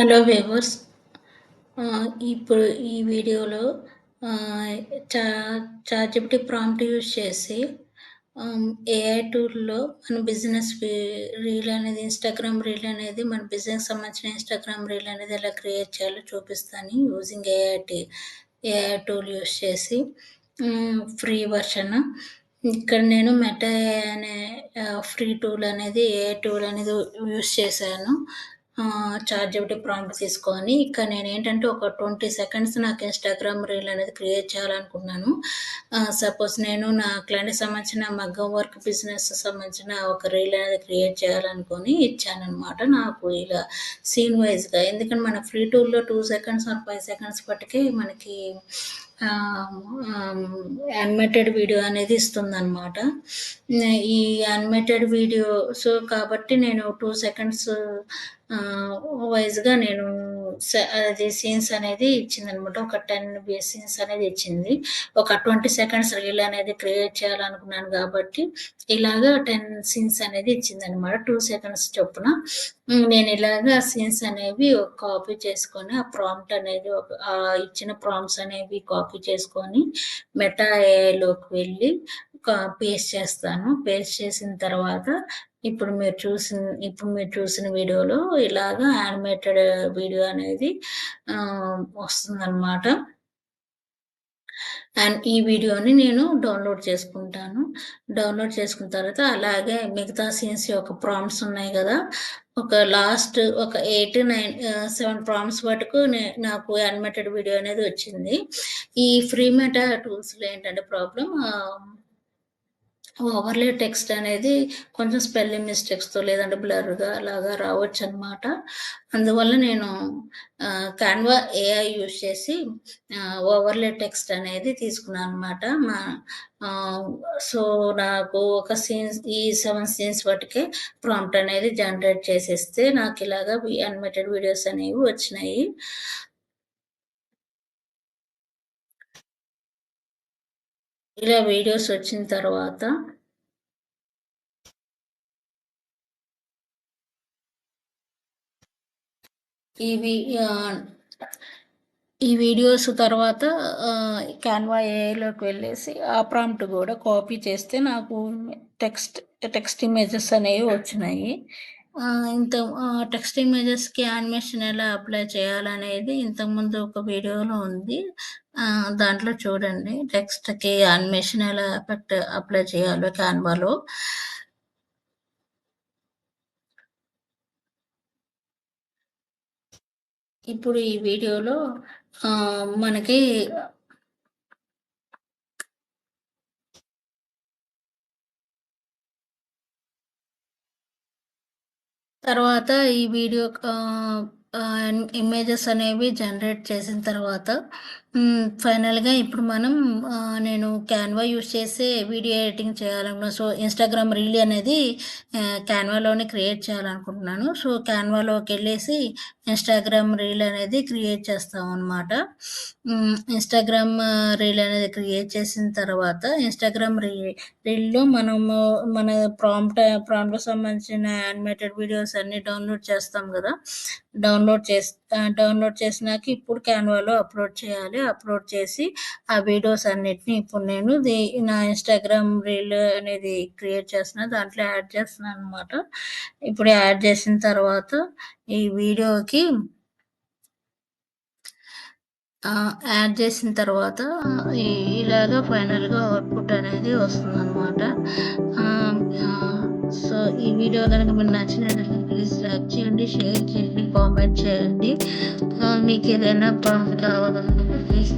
Hello viewers. ఇప్పుడు ఈ వీడియోలో ఆహ్, చా చాట్‌జిపిటి ప్రాంప్ట్ యూజ్ చేసి ఏఐ టూల్‌లో మన బిజినెస్ రీల్ అనేది మన బిజినెస్‌కి సంబంధించిన ఇన్‌స్టాగ్రామ్ రీల్ అనేది ఎలా క్రియేట్ చేయాలో చూపిస్తాను యూజింగ్ ఏఐ టూల్ యూజ్ చేసి. Free version. ఇక్కడ నేను మెటా ఏఐ అనే ఫ్రీ టూల్ అనేది ఏఐ టూల్ అనేది యూజ్ చేశాను. చాట్‌జిపిటి ప్రాంప్ట్ తీసుకొని, ఇక్కడ నేనేంటంటే ఒక 20 సెకండ్స్ నాకు ఇన్‌స్టాగ్రామ్ రీల్ అనేది క్రియేట్ చేయాలనుకున్నాను. సపోజ్ నేను నా క్లయింట్‌కి సంబంధించిన మగ్గం వర్క్ బిజినెస్ సంబంధించిన ఒక రీల్ అనేది క్రియేట్ చేయాలనుకోని ఇచ్చాననమాట. నాకు ఇలా సీన్ వైస్‌గా ఎందుకంటే మన ఫ్రీ టూల్‌లో 2 సెకండ్స్ ఆర్ 5 సెకండ్స్ పట్టుకే మనకి ఆహ్, ఆహ్, యానిమేటెడ్ వీడియో అనేది ఇస్తుందనమాట. ఈ యానిమేటెడ్ వీడియో కాబట్టి నేను 2 సెకండ్స్ ఆహ్, వైస్‌గా నేను అది సీన్స్ అనేది ఇచ్చిందనమాట. ఒక 10 సీన్స్ అనేది ఇచ్చింది. ఒక 20 సెకండ్స్ రీల్ అనేది క్రియేట్ చేయాలనుకున్నాను గాబట్టి, ఇలాగా 10 సీన్స్ అనేది ఇచ్చిందనమాట. 2 సెకండ్స్ చొప్పున. నేను ఇలాగా సీన్స్ అనేవి కాపీ చేసుకొని, ఆ ప్రాంప్ట్ అనేది ఇచ్చిన ప్రాంప్ట్స్ అనేవి కాపీ చేసుకొని, మెటా ఏఐలోకి వెళ్ళి పేస్ట్ చేస్తాను. పేస్ట్ చేసిన తర్వాత ఇప్పుడు మీరు చూసిన వీడియోలో ఇలాగా యానిమేటెడ్ వీడియో అనేది వస్తుందనమాట. అండ్ ఈ వీడియోని నేను డౌన్‌లోడ్ చేసుకుంటాను. డౌన్‌లోడ్ చేసుకున్న తర్వాత అలాగే మిగతా సీన్స్ యొక్క ప్రాంప్ట్స్ ఉన్నాయి గదా! ఒక 7 ప్రాంప్ట్స్ వరకు నాకు యానిమేటెడ్ వీడియో అనేది వచ్చింది. ఈ ఫ్రీ మెటా టూల్స్‌లో ఏంటంటే ఓవర్‌లే టెక్స్ట్ అనేది కొంచెం స్పెల్లింగ్ మిస్టేక్స్‌తో లేదంటే బ్లర్‌గా అలాగా రావచ్చనమాట. అందువల్ల నేను కాన్వా ఏఐ యూజ్ చేసి ఓవర్‌లే టెక్స్ట్ అనేది తీసుకున్నాననమాట. ఆహ్, సో, నాకు ఈ 7 సీన్స్ వరకే ప్రాంప్ట్ అనేది జనరేట్ చేసేస్తే నాకిలాగా యానిమేటెడ్ వీడియోస్ అనేవి వచ్చినాయి. ఇలా వీడియోస్ వచ్చిన తర్వాత ఇవి ఆహ్, ఈ వీడియోస్ తర్వాత క్యాన్వా ఏఐలోకి వెళ్ళేసి ఆ ప్రాంప్ట్ గూడా కాపీ చేస్తే నాకు టెక్స్ట్ టెక్స్ట్ ఇమేజెస్ అనేవి వచ్చినాయి. టెక్స్ట్ ఇమేజెస్‌కి యానిమేషన్ ఎలా అప్లై చేయాలనేది ఇంతకుముందు ఒక వీడియోలో ఉంది. దాంట్లో చూడండి. టెక్స్ట్‌కి యానిమేషన్ ఎలా అప్లై చేయాలో క్యాన్వాలో. ఇప్పుడు ఈ వీడియోలో మనకి తర్వాత ఈ వీడియో ఇమేజెస్ అనేవి జనరేట్ చేసిన తర్వాత ఫైనల్‌గా ఇప్పుడు నేను క్యాన్వా యూజ్ చేసి వీడియో ఎడిటింగ్ చేయాలనుకున్నా. సో, ఇన్‌స్టాగ్రామ్ రీల్ అనేది క్యాన్వాలోనే క్రియేట్ చేయాలనుకుంటున్నాను. సో, క్యాన్వాలోకెళ్ళేసి ఇన్‌స్టాగ్రామ్ రీల్ అనేది క్రియేట్ చేస్తామనమాట. ఇన్‌స్టాగ్రామ్ రీల్ అనేది క్రియేట్ చేసిన తర్వాత రీల్‌లో మన ప్రాంప్ట్‌కి సంబంధించిన యానిమేటెడ్ వీడియోస్ అన్నీ డౌన్‌లోడ్ చేస్తాం గదా! డౌన్‌లోడ్ చేసినాక ఇప్పుడు క్యాన్వాలో అప్‌లోడ్ చేయాలి. అప్‌లోడ్ చేసి ఆ వీడియోస్ అన్నిటిని ఇప్పుడు నేను నా ఇన్‌స్టాగ్రామ్ రీల్ అనేది క్రియేట్ చేస్తున్నా. దాంట్లో యాడ్ చేస్తున్నాననమాట. ఇప్పుడు యాడ్ చేసిన తర్వాత ఈ వీడియోకి యాడ్ చేసిన తర్వాత ఇ ఇలాగ ఫైనల్‌గా అవుట్‌పుట్ అనేది వస్తుందనమాట. ఆహ్, ఆహ్, సో, ఈ వీడియో గనుక మీకు నచ్చినట్లయితే ప్లీజ్ లైక్ చేయండి, షేర్ చేయండి, కామెంట్ చేయండి. మీకేదైనా ప్రాంప్ట్ కావాలనుకుంటే ప్లీజ్